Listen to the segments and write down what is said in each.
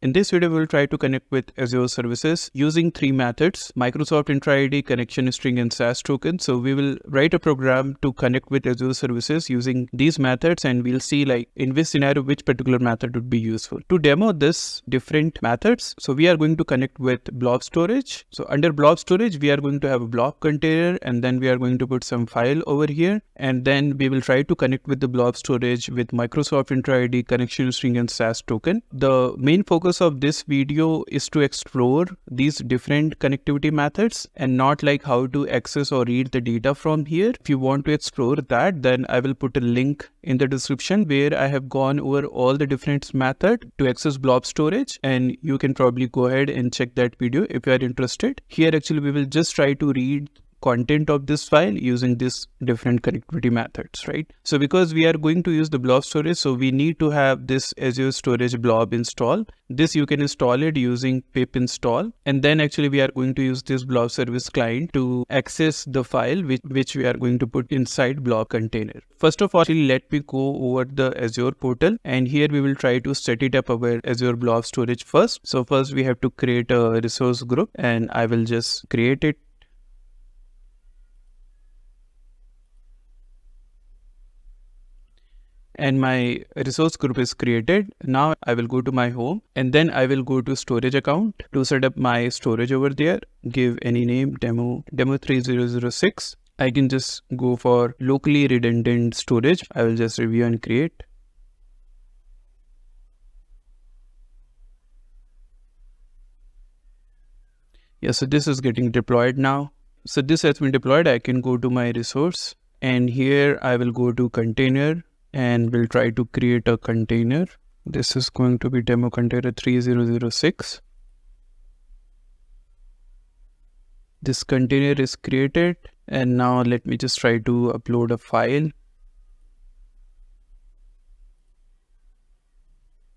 In this video, we'll try to connect with Azure services using three methods: Microsoft EntraID, connection string, and SaaS token. So we will write a program to connect with Azure services using these methods, and we'll see like in which scenario, which particular method would be useful. To demo this different methods, so we are going to connect with Blob Storage. So under Blob Storage, we are going to have a blob container, and then we are going to put some file over here, and then we will try to connect with the Blob Storage with Microsoft EntraID, connection string, and SaaS token. The main focus of this video is to explore these different connectivity methods and not like how to access or read the data from here. If you want to explore that, then I will put a link in the description where I have gone over all the different methods to access Blob Storage, and you can probably go ahead and check that video if you are interested. Here actually we will just try to read content of this file using this different connectivity methods, right? So because we are going to use the blob storage, so we need to have this Azure Storage blob install. This you can install it using pip install, and then actually we are going to use this blob service client to access the file which we are going to put inside blob container. First of all, let me go over the Azure portal, and here we will try to set it up our Azure blob storage first. So first we have to create a resource group, and I will just create it. And my resource group is created. Now I will go to my home, and then I will go to storage account to set up my storage over there. Give any name, demo 3006. I can just go for locally redundant storage. I will just review and create. Yeah, so this is getting deployed now. So this has been deployed. I can go to my resource, and here I will go to container, and we'll try to create a container. This is going to be demo container 3006. This container is created, and now let me just try to upload a file.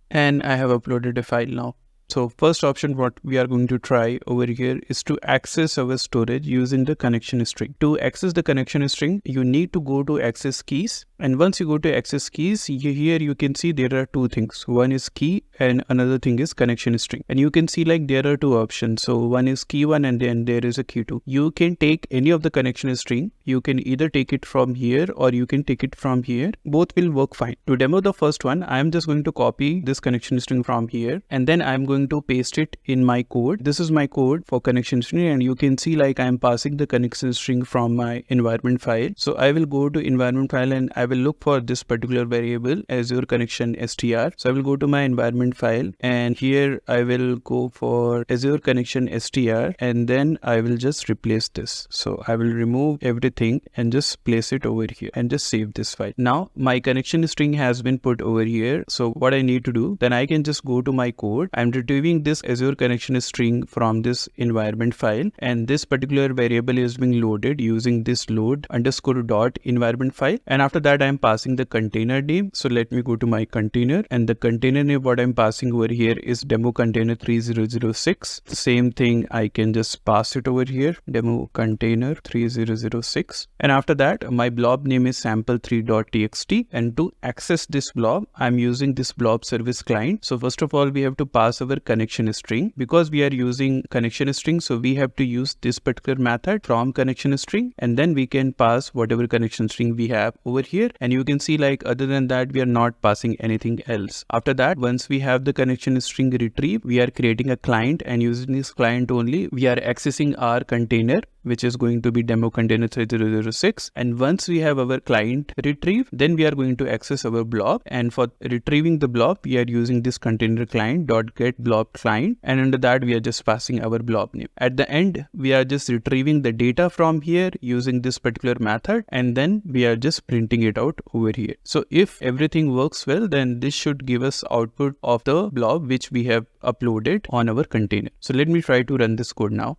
And I have uploaded a file now. So first option what we are going to try over here is to access our storage using the connection string. To access the connection string, you need to go to access keys. And once you go to access keys, here you can see there are two things. One is key and another thing is connection string. And you can see like there are two options. So one is key 1 and then there is a key 2. You can take any of the connection string. You can either take it from here or you can take it from here. Both will work fine. To demo the first one, I am just going to copy this connection string from here, and then I am going to paste it in my code. This is my code for connection string, and you can see like I am passing the connection string from my environment file. So I will go to environment file and I will look for this particular variable Azure connection str. So I will go to my environment file, and here I will go for Azure connection str, and then I will just replace this. So I will remove everything and just place it over here and just save this file. Now my connection string has been put over here. So what I need to do, then I can just go to my code. I'm retrieving this Azure connection string from this environment file, and this particular variable is being loaded using this load underscore dot environment file, and after that I am passing the container name. So let me go to my container, and the container name what I'm passing over here is demo container 3006. Same thing, I can just pass it over here, demo container 3006, and after that my blob name is sample3.txt, and to access this blob I'm using this blob service client. So first of all we have to pass our connection string. Because we are using connection string, so we have to use this particular method from connection string, and then we can pass whatever connection string we have over here. And you can see like other than that we are not passing anything else. After that, once we have the connection string retrieved, we are creating a client, and using this client only we are accessing our container, which is going to be demo container 3006. And once we have our client retrieved, then we are going to access our blob, and for retrieving the blob we are using this container client dot get blob client, and under that we are just passing our blob name. At the end we are just retrieving the data from here using this particular method, and then we are just printing it out over here. So if everything works well, then this should give us output of the blob which we have uploaded on our container. So let me try to run this code now.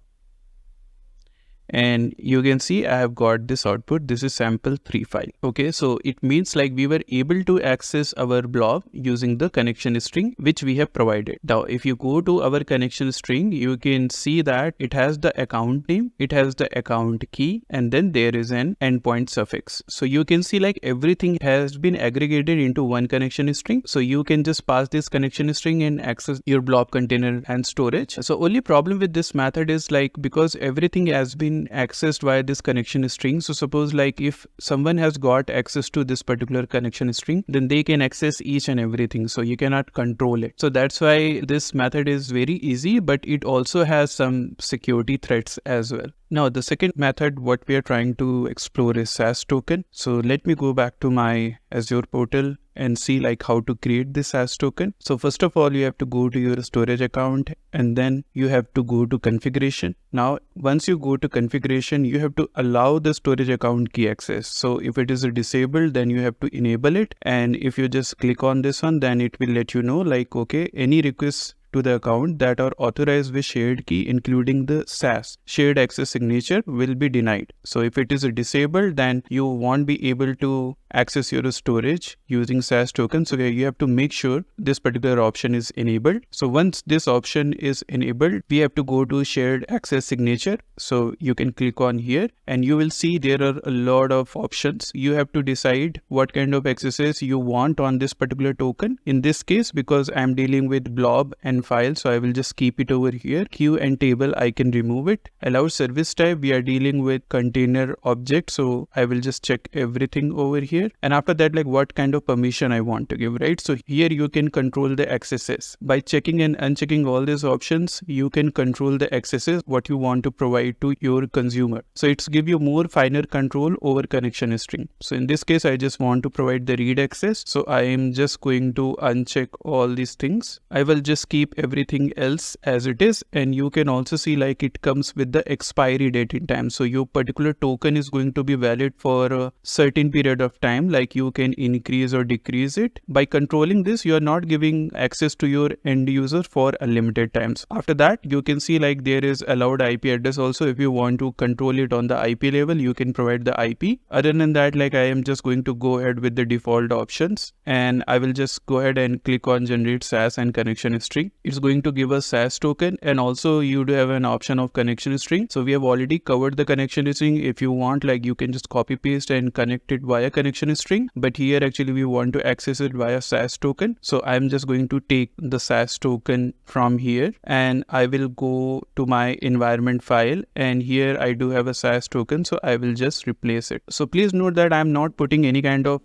and you can see I have got this output. This is sample3 file. Okay, so it means like we were able to access our blob using the connection string which we have provided. Now if you go to our connection string, you can see that it has the account name, it has the account key, and then there is an endpoint suffix. So you can see like everything has been aggregated into one connection string. So you can just pass this connection string and access your blob container and storage. So only problem with this method is like because everything has been accessed via this connection string. So suppose like if someone has got access to this particular connection string, then they can access each and everything. So you cannot control it. So that's why this method is very easy, but it also has some security threats as well. Now the second method what we are trying to explore is SaaS token. So let me go back to my Azure portal and see like how to create this SaaS token. So first of all, you have to go to your storage account and then you have to go to configuration. Now once you go to configuration, you have to allow the storage account key access. So if it is disabled, then you have to enable it, and if you just click on this one, then it will let you know like okay, any requests to the account that are authorized with shared key including the SaaS shared access signature will be denied. So if it is disabled, then you won't be able to access your storage using SaaS token. So you have to make sure this particular option is enabled. So once this option is enabled, we have to go to shared access signature. So you can click on here and you will see there are a lot of options. You have to decide what kind of accesses you want on this particular token. In this case, because I'm dealing with blob and file, so I will just keep it over here. Queue and table, I can remove it. Allow service type, we are dealing with container object, so I will just check everything over here. And after that, like what kind of permission I want to give, right? So here you can control the accesses. By checking and unchecking all these options, you can control the accesses what you want to provide to your consumer. So it's give you more finer control over connection string. So in this case, I just want to provide the read access. So I am just going to uncheck all these things. I will just keep everything else as it is, and you can also see like it comes with the expiry date in time. So your particular token is going to be valid for a certain period of time, like you can increase or decrease it. By controlling this, you are not giving access to your end user for unlimited times. After that, you can see like there is allowed IP address also. If you want to control it on the IP level, you can provide the IP. Other than that, like I am just going to go ahead with the default options, and I will just go ahead and click on generate SaaS and connection string. It's going to give us SaaS token, and also you do have an option of connection string. So we have already covered the connection string. If you want, like you can just copy paste and connect it via connection string, but here actually we want to access it via SaaS token. So I'm just going to take the SaaS token from here and I will go to my environment file, and here I do have a SaaS token, so I will just replace it. So please note that I'm not putting any kind of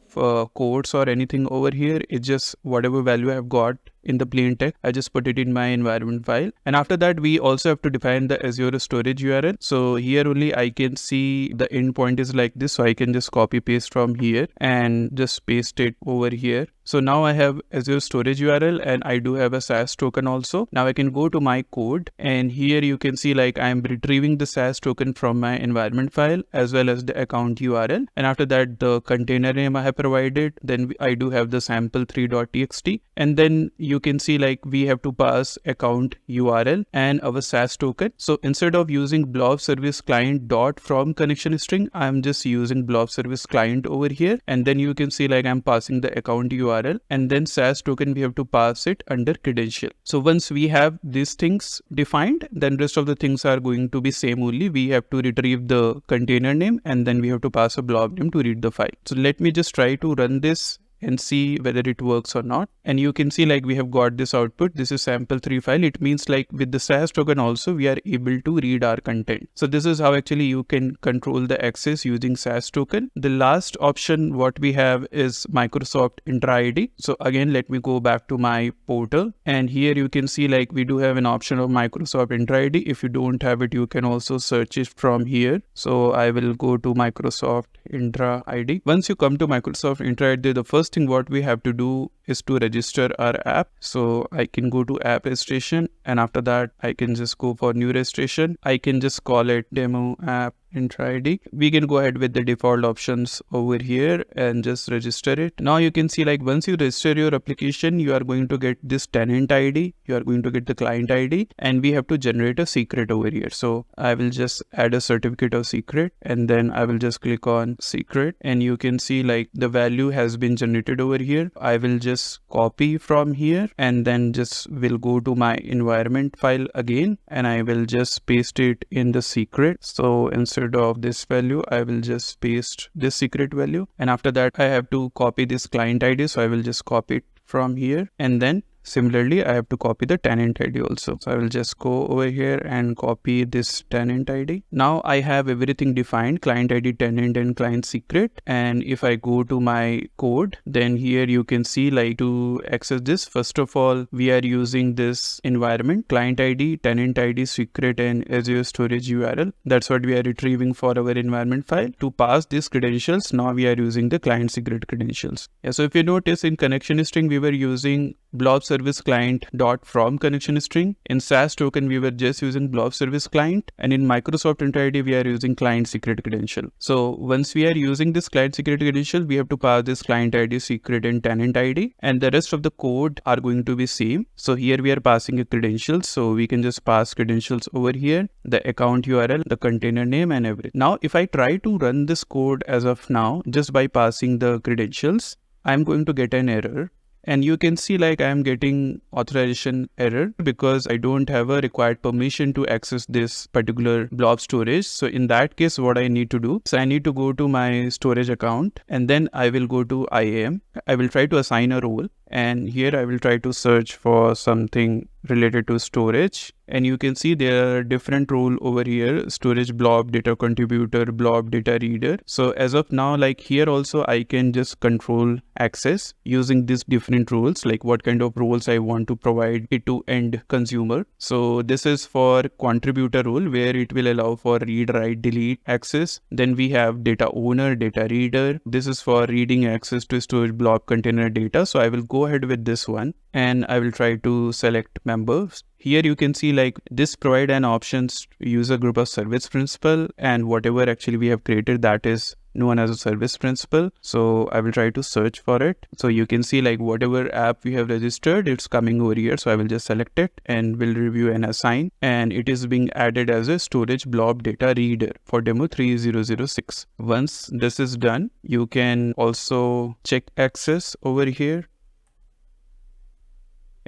quotes or anything over here. It's just whatever value I've got in the plain text, I just put it in my environment file. And after that, we also have to define the Azure storage URL. So here only I can see the endpoint is like this. So I can just copy paste from here and just paste it over here. So now I have Azure storage URL and I do have a SaaS token also. Now I can go to my code, and here you can see like I am retrieving the SaaS token from my environment file as well as the account URL. And after that, the container name I have provided. Then I do have the sample3.txt, and then you can see like we have to pass account URL and our SaaS token. So instead of using blob service client dot from connection string, I'm just using blob service client over here. And then you can see like I'm passing the account URL, and then SaaS token we have to pass it under credential. So once we have these things defined, then rest of the things are going to be same only. We have to retrieve the container name, and then we have to pass a blob name to read the file. So let me just try to run this and see whether it works or not. And you can see like we have got this output. This is sample3 file. It means like with the SaaS token also we are able to read our content. So this is how actually you can control the access using SaaS token. The last option what we have is Microsoft EntraID. So again, let me go back to my portal, and here you can see like we do have an option of Microsoft EntraID. If you don't have it, you can also search it from here. So I will go to Microsoft EntraID. Once you come to Microsoft EntraID, the first thing what we have to do is to register our app. So I can go to app registration, and after that I can just go for new registration. I can just call it demo app EntraID. We can go ahead with the default options over here and just register it. Now you can see like once you register your application, you are going to get this tenant ID, you are going to get the client ID, and we have to generate a secret over here. So I will just add a certificate of secret, and then I will just click on secret, and you can see like the value has been generated over here. I will just copy from here and then just will go to my environment file again, and I will just paste it in the secret. So instead of this value, I will just paste this secret value, and after that I have to copy this client ID. So I will just copy it from here, and then similarly, I have to copy the tenant ID also. So I will just go over here and copy this tenant ID. Now I have everything defined, client ID, tenant, and client secret. And if I go to my code, then here you can see like to access this, first of all, we are using this environment, client ID, tenant ID, secret, and Azure storage URL. That's what we are retrieving for our environment file. To pass these credentials, now we are using the client secret credentials. Yeah, so if you notice in connection string, we were using blob service client dot from connection string. In SaaS token, we were just using blob service client, and in Microsoft EntraID, we are using client secret credential. So once we are using this client secret credential, we have to pass this client ID, secret, and tenant ID, and the rest of the code are going to be same. So here we are passing a credentials, so we can just pass credentials over here, the account URL, the container name, and everything. Now if I try to run this code as of now, just by passing the credentials, I'm going to get an error. And you can see like I am getting authorization error because I don't have a required permission to access this particular blob storage. So in that case, what I need to do is I need to go to my storage account, and then I will go to IAM. I will try to assign a role, and here I will try to search for something related to storage. And you can see there are different roles over here: storage blob, data contributor, blob data reader. So as of now, like here also I can just control access using these different roles, like what kind of roles I want to provide it to end consumer. So this is for contributor role, where it will allow for read, write, delete access. Then we have data owner, data reader. This is for reading access to storage blob container data. So I will go ahead with this one, and I will try to select members. Here you can see like this provide an options user group of service principal, and whatever actually we have created, that is known as a service principal. So I will try to search for it. So you can see like whatever app we have registered, it's coming over here. So I will just select it and will review and assign, and it is being added as a storage blob data reader for demo 3006. Once this is done, you can also check access over here.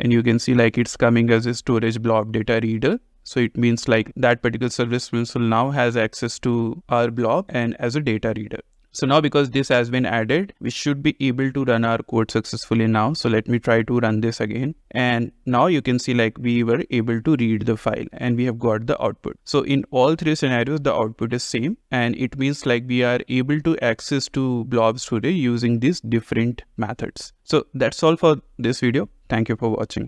And you can see like it's coming as a storage blob data reader. So it means like that particular service principal now has access to our blob and as a data reader. So now because this has been added, we should be able to run our code successfully now. So let me try to run this again. And now you can see like we were able to read the file and we have got the output. So in all three scenarios, the output is same. And it means like we are able to access to blob storage using these different methods. So that's all for this video. Thank you for watching.